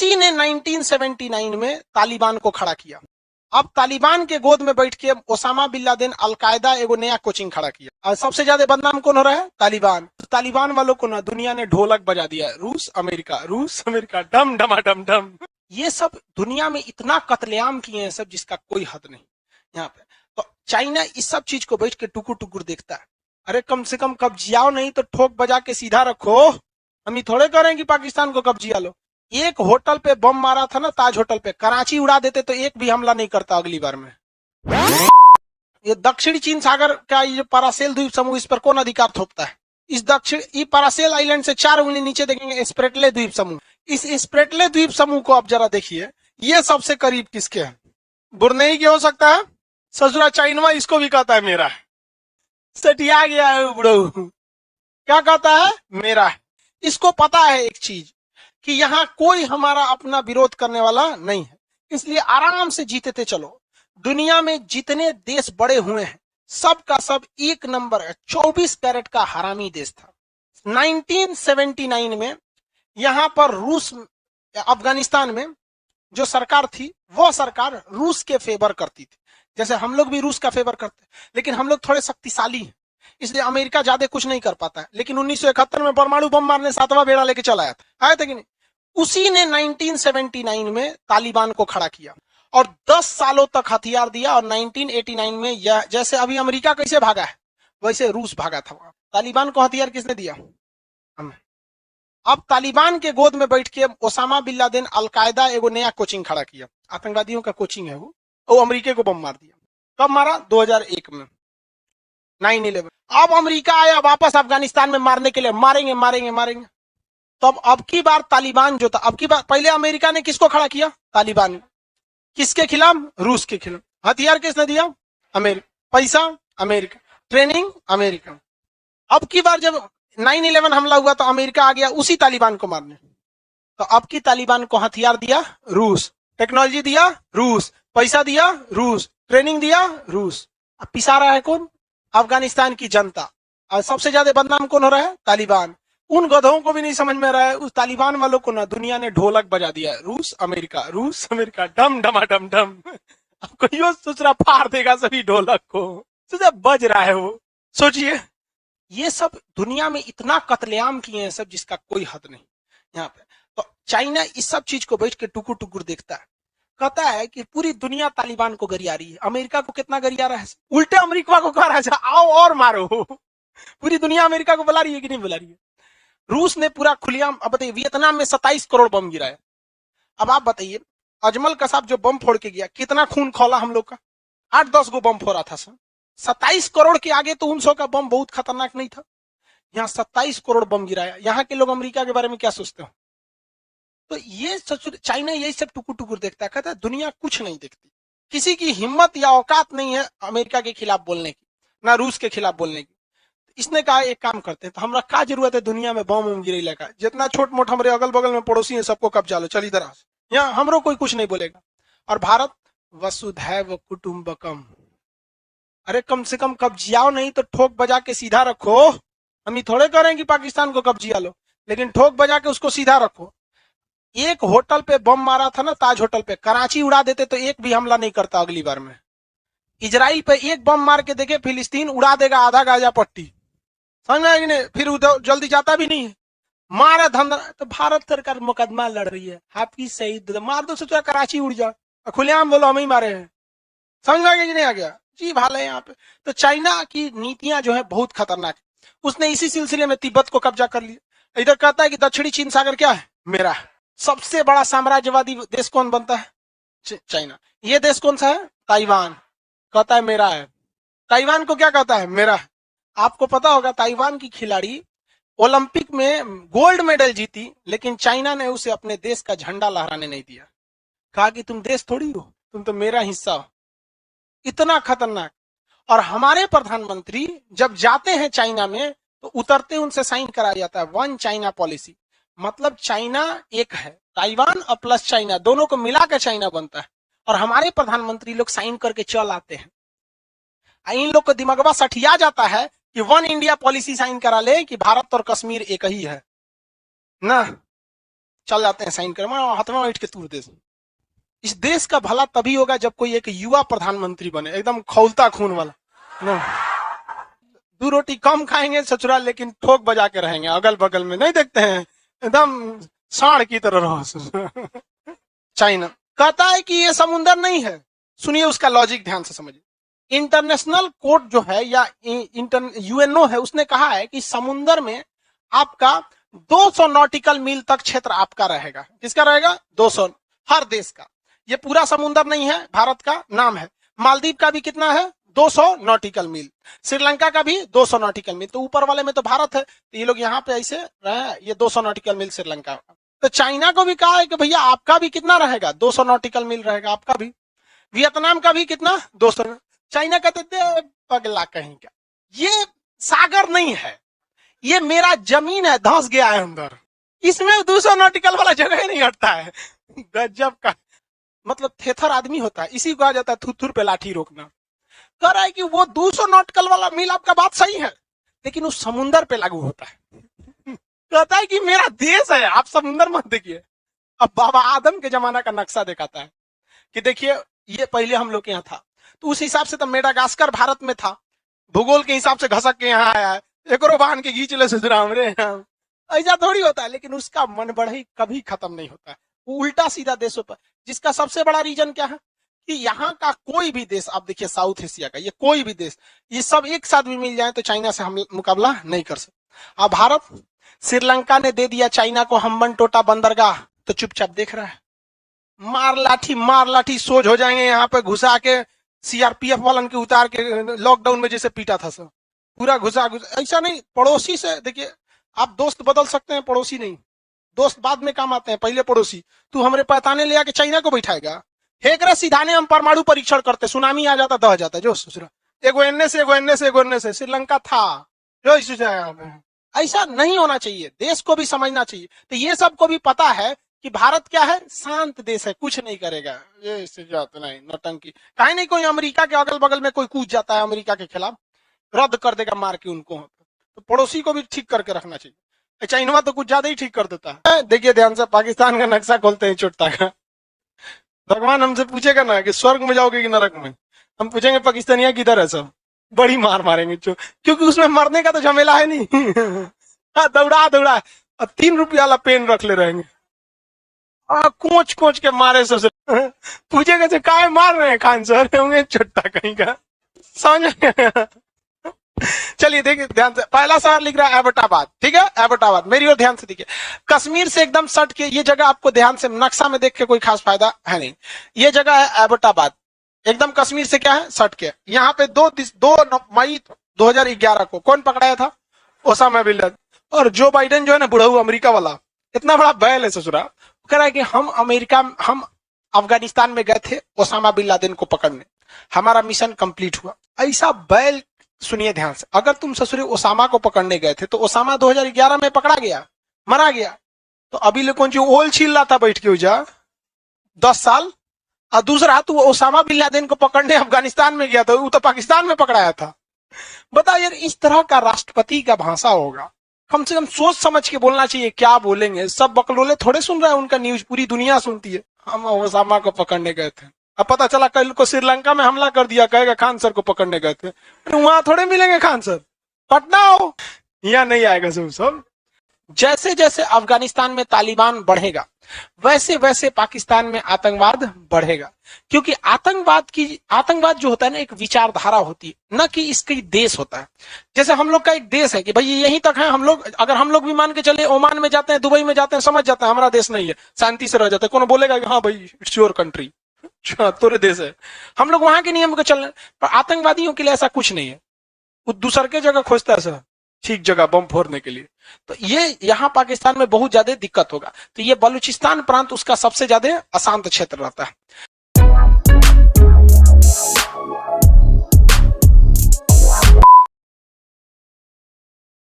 उसी ने 1979 में तालिबान को खड़ा किया। अब तालिबान के गोद में बैठ के ओसामा बिन लादेन अलकायदा एगो नया कोचिंग खड़ा किया और सबसे ज्यादा बदनाम कौन हो रहा है? तालिबान। तालिबान वालों को ना दुनिया ने ढोलक बजा दिया है। रूस अमेरिका डम डमाडम डम। ये सब दुनिया में इतना कत्लेआम किए हैं सब जिसका कोई हद नहीं यहाँ पे। तो चाइना इस सब चीज को बैठ के टुकुर टुकुर देखता है। अरे कम से कम कब्जियाओ नहीं तो ठोक बजा के सीधा रखो। हम ये थोड़े करें कि पाकिस्तान को कब्जिया लो। एक होटल पे बम मारा था ना, ताज होटल पे, कराची उड़ा देते तो एक भी हमला नहीं करता अगली बार में। ये दक्षिणी चीन सागर का ये पारासेल द्वीप समूह, इस पर कौन अधिकार थोपता है? इस दक्षिण पारासेल आइलैंड से 4 उंगली नीचे देखेंगे स्प्रेटले द्वीप समूह। इस स्प्रेटले द्वीप समूह को आप जरा देखिए, ये सबसे करीब किसके है? बुरनेई के हो सकता है? ससुरा चाइनवा इसको भी कहता है मेरा है। सटिया गया है बुढ़ऊ। क्या कहता है? मेरा है। इसको पता है एक चीज कि यहाँ कोई हमारा अपना विरोध करने वाला नहीं है, इसलिए आराम से जीते चलो। दुनिया में जितने देश बड़े हुए हैं सब का सब एक नंबर है। 24 कैरेट का हरामी देश था। 1979 में यहाँ पर रूस, अफगानिस्तान में जो सरकार थी वो सरकार रूस के फेवर करती थी। जैसे हम लोग भी रूस का फेवर करते हैं, लेकिन हम लोग थोड़े शक्तिशाली हैं, इसलिए अमेरिका ज्यादा कुछ नहीं कर पाता है। लेकिन 1971 में परमाणु बम मारने 7वां बेड़ा लेके चला आया था, आए थे कि नहीं? उसी ने 1979 में तालिबान को खड़ा किया और 10 सालों तक हथियार दिया। और 1989 में यह, जैसे अभी अमेरिका कैसे भागा है वैसे रूस भागा था। तालिबान को हथियार किसने दिया? हमें। अब तालिबान के गोद में बैठ के ओसामा बिन लादेन अलकायदा एगो नया कोचिंग खड़ा किया। आतंकवादियों का कोचिंग है वो अमेरिका को बम मार दिया। कब मारा? 2001 में, 9/11। अब अमेरिका आया वापस अफगानिस्तान में मारने के लिए, मारेंगे। तब अब की बार तालिबान जो था, अब की बार, पहले अमेरिका ने किसको खड़ा किया? तालिबान। किसके खिलाफ? रूस के खिलाफ। हथियार किसने दिया? अमेरिका। पैसा? अमेरिका। ट्रेनिंग? अमेरिका। अब की बार जब 9/11 हमला हुआ तो अमेरिका आ गया उसी तालिबान को मारने। तो अब की तालिबान को हथियार दिया रूस, टेक्नोलॉजी दिया रूस, पैसा दिया रूस, ट्रेनिंग दिया रूस। अब पिसा रहा है कौन? अफगानिस्तान की जनता। और सबसे ज्यादा बदनाम कौन हो रहा है? तालिबान। उन गधों को भी नहीं समझ में रहा है, उस तालिबान वालों को ना दुनिया ने ढोलक बजा दिया है। रूस अमेरिका डम डमाडम डम। अब कोई दूसरा फाड़ देगा सभी ढोलक को, बज रहा है वो। सोचिए, ये सब दुनिया में इतना कत्लेआम किए हैं सब जिसका कोई हद नहीं यहाँ पे। तो चाइना इस सब चीज को बैठ के टुकुर टुकुर देखता है, कहता है कि पूरी दुनिया तालिबान को गरिया रही है। अमेरिका को कितना गरिया रहा है? उल्टे अमेरिका को कह रहा है आओ और मारो। पूरी दुनिया अमेरिका को बुला रही है कि नहीं बुला रही है? रूस ने पूरा खुलेआम, अब बताइए, वियतनाम में 27 करोड़ बम गिराया। अब आप बताइए, अजमल कसाब जो बम फोड़ के गया, कितना खून खौला हम लोग का? 8-10 गो बम फोड़ा था सर। 27 करोड़ के आगे तो 900 का बम बहुत खतरनाक नहीं था। यहाँ 27 करोड़ बम गिराया। यहाँ के लोग अमेरिका के बारे में क्या सोचते हो? तो ये चाइना यही सब टुकुर टुकुर देखता है, कहता है दुनिया कुछ नहीं देखती। किसी की हिम्मत या औकात नहीं है अमेरिका के खिलाफ बोलने की, ना रूस के खिलाफ बोलने की। इसने कहा एक काम करते हैं, तो हमरा क्या जरूरत है दुनिया में बम गिरे का? जितना छोट मोट हमारे अगल बगल में पड़ोसी है सबको कब्जा लो, चल इधर आ, यहाँ हमरो कोई कुछ नहीं बोलेगा। और भारत वसुधैव कुटुंबकम। अरे कम से कम कब्जियाओ नहीं तो ठोक बजा के सीधा रखो। हम ये थोड़े करें कि पाकिस्तान को कब्जिया लो, लेकिन ठोक बजा के उसको सीधा रखो। एक होटल पे बम मारा था ना, ताज होटल पे, कराची उड़ा देते तो एक भी हमला नहीं करता अगली बार में। इजराइल पे एक बम मार के देखे, फिलिस्तीन उड़ा देगा आधा गाजा पट्टी, समझ में नहीं? फिर उधर जल्दी जाता भी नहीं है, मारा धंधा। तो भारत सरकार मुकदमा लड़ रही है, हाफिज सईद मार दो, सोचा कराची उड़ जा, खुलेआम बोलो हम ही मारे हैं। समझ में आ गया कि नहीं आ गया? जी भाल है यहाँ पे। तो चाइना की नीतियां जो है बहुत खतरनाक है। उसने इसी सिलसिले में तिब्बत को कब्जा कर लिया। इधर कहता है कि दक्षिणी चीन सागर क्या है? मेरा है। सबसे बड़ा साम्राज्यवादी देश कौन बनता है? चाइना। ये देश कौन सा है? ताइवान। कहता है मेरा है। ताइवान को क्या कहता है? मेरा है। आपको पता होगा ताइवान की खिलाड़ी ओलंपिक में गोल्ड मेडल जीती, लेकिन चाइना ने उसे अपने देश का झंडा लहराने नहीं दिया। कहा कि तुम देश थोड़ी हो, तुम तो मेरा हिस्सा हो। इतना खतरनाक। और हमारे प्रधानमंत्री जब जाते हैं चाइना में तो उतरते उनसे साइन कराया जाता है वन चाइना पॉलिसी। मतलब चाइना एक है, ताइवान और प्लस चाइना दोनों को मिलाकर चाइना बनता है। और हमारे प्रधानमंत्री लोग साइन करके चल आते हैं। इन लोग को दिमागवा सठिया जाता है कि वन इंडिया पॉलिसी साइन करा ले कि भारत और कश्मीर एक ही है ना। चल जाते हैं साइन कर, हाथवा ईट के तूर दे। इस देश का भला तभी होगा जब कोई एक युवा प्रधानमंत्री बने, एकदम खौलता खून वाला ना। 2 रोटी कम खाएंगे ससुराल, लेकिन ठोक बजा के रहेंगे, अगल बगल में नहीं देखते हैं, एकदम सांड की तरह रहो। चाइना कहता है कि ये समुंदर नहीं है। सुनिए उसका लॉजिक ध्यान से समझिए। इंटरनेशनल कोर्ट जो है या यूएनओ है, उसने कहा है कि समुंदर में आपका 200 नॉटिकल मील तक क्षेत्र आपका रहेगा। किसका रहेगा? 200, हर देश का। ये पूरा समुंदर नहीं है, भारत का नाम है। मालदीव का भी कितना है? 200 नॉटिकल मील। श्रीलंका का भी 200 नॉटिकल मील। तो ऊपर वाले में तो भारत है, तो ये लोग यहाँ पे ऐसे रहे, ये 200 नॉटिकल मील श्रीलंका का। तो चाइना को भी कहा है कि भैया आपका भी कितना रहेगा? 200 नॉटिकल मील रहेगा आपका भी। वियतनाम का भी कितना? 200। चाइना कहते थे पगला कहीं का, ये सागर नहीं है, ये मेरा जमीन है, धंस गया है अंदर, इसमें 200 नॉटिकल वाला जगह ही नहीं हटता है। गजब का मतलब थेथर आदमी होता है, इसी को कहा जाता है थुथुर पे लाठी रोकना। कह रहा है कि वो 200 नॉटिकल वाला मील आपका बात सही है, लेकिन उस समुंदर पे लागू होता है। कहता है कि मेरा देश है, आप समुंदर मत देखिए। अब बाबा आदम के जमाना का नक्शा दिखाता है कि देखिए ये पहले हम लोग के यहाँ था, तो उस हिसाब से तो मेडागास्कर भारत में था, भूगोल के हिसाब से घसक के यहाँ आया है, एक बांध के घींच ले ससुराम रे। ऐसा थोड़ी होता है, लेकिन उसका मन बढ़ई कभी खत्म नहीं होता है, वो उल्टा सीधा देशों पर। जिसका सबसे बड़ा रीजन क्या है कि यहाँ का कोई भी देश, आप देखिए साउथ एशिया का, ये कोई भी देश, ये सब एक साथ भी मिल जाए तो चाइना से हम मुकाबला नहीं कर सकते। अब भारत, श्रीलंका ने दे दिया चाइना को हम्बनटोटा बंदरगाह, तो चुपचाप देख रहा है। मार लाठी सोज हो जाएंगे, यहाँ पे घुसा के सीआरपीएफ वालन के उतार के लॉकडाउन में जैसे पीटा था सब, पूरा घुसा। ऐसा नहीं, पड़ोसी से देखिए, आप दोस्त बदल सकते हैं, पड़ोसी नहीं। दोस्त बाद में काम आते हैं, पहले पड़ोसी। तू हमरे पैताने ले आके चाइना को बैठाएगा, हेकरे सीधाने हम परमाणु परीक्षण करते, सुनामी आ जाता, दह जाता। जो ससुरा एगो एन्ने से श्रीलंका था जो ऐसा नहीं होना चाहिए, देश को भी समझना चाहिए। तो ये सबको भी पता है कि भारत क्या है, शांत देश है, कुछ नहीं करेगा, ये नहीं नौटंकी। काहे नहीं कोई अमेरिका के अगल बगल में कोई कूद जाता है अमेरिका के खिलाफ, रद्द कर देगा मार के उनको। तो पड़ोसी को भी ठीक करके रखना चाहिए। चाइना तो कुछ ज्यादा ही ठीक कर देता है। देखिए ध्यान से, पाकिस्तान का नक्शा खोलते हैं चोटता का। भगवान हमसे पूछेगा ना कि स्वर्ग में जाओगे कि नरक में, हम पूछेंगे पाकिस्तानिया किधर है, सब बड़ी मार मारेंगे, क्योंकि उसमें मरने का तो झमेला है नहीं। दौड़ा 3 रुपया वाला पेन रख ले रहेंगे, कोच के मारे से पूछेगा से काय मार रहे हैं खान सर, होंगे छोटा कहीं का, समझ। चलिए देखिए ध्यान से, पहला शहर लिख रहा है एबटाबाद, ठीक है, एबटाबाद। मेरी ओर ध्यान से देखिए, कश्मीर से एकदम सट के ये जगह, आपको ध्यान से नक्शा में देख के कोई खास फायदा है नहीं, ये जगह है एबटाबाद, एकदम कश्मीर से क्या है सट के। यहाँ पे 2 मई 2011 को कौन पकड़ाया था? Osama bin Laden. और जो बाइडेन जो है ना, बुढ़ऊ अमेरिका वाला, इतना बड़ा बैल है ससुरा, कह रहा है कि हम अफगानिस्तान में गए थे ओसामा बिन लादेन को पकड़ने, हमारा मिशन कंप्लीट हुआ। ऐसा बैल, सुनिए ध्यान से, अगर तुम ससुरे ओसामा को पकड़ने गए थे तो ओसामा 2011 में पकड़ा गया, मरा गया, तो अभी लोग कौन ओल छील रहा था बैठ के उजा 10 साल। और दूसरा, तू ओसामा बिन लादेन को पकड़ने अफगानिस्तान में गया था, वो तो पाकिस्तान में पकड़ाया था। बताओ यार, इस तरह का राष्ट्रपति का भाषा होगा, कम से कम सोच समझ के बोलना चाहिए, क्या बोलेंगे। सब बकलोले थोड़े सुन रहे हैं उनका न्यूज, पूरी दुनिया सुनती है। हम ओसामा को पकड़ने गए थे, अब पता चला कल को श्रीलंका में हमला कर दिया, कहेगा खान सर को पकड़ने गए थे। वहां थोड़े मिलेंगे खान सर, पटना हो, यहाँ नहीं आएगा सब। जैसे जैसे अफगानिस्तान में तालिबान बढ़ेगा, वैसे वैसे पाकिस्तान में आतंकवाद बढ़ेगा, क्योंकि आतंकवाद जो होता है ना, एक विचारधारा होती है, न कि इसकी देश होता है। जैसे हम लोग का एक देश है कि भाई यहीं तक है, हम लोग अगर हम लोग भी मान के चले ओमान में जाते हैं, दुबई में जाते हैं, समझ जाते हैं हमारा देश नहीं है, शांति से रह जाते हैं। कौन बोलेगा कि हाँ भाई इट्स योर कंट्री, तोरे देश है, हम लोग वहां के नियम को चलने। पर आतंकवादियों के लिए ऐसा कुछ नहीं है, वो दूसर के जगह खोजता है सर, ठीक जगह बम फोड़ने के लिए। तो ये यहाँ पाकिस्तान में बहुत ज्यादा दिक्कत होगा। तो ये बलूचिस्तान प्रांत उसका सबसे ज्यादा अशांत क्षेत्र रहता है।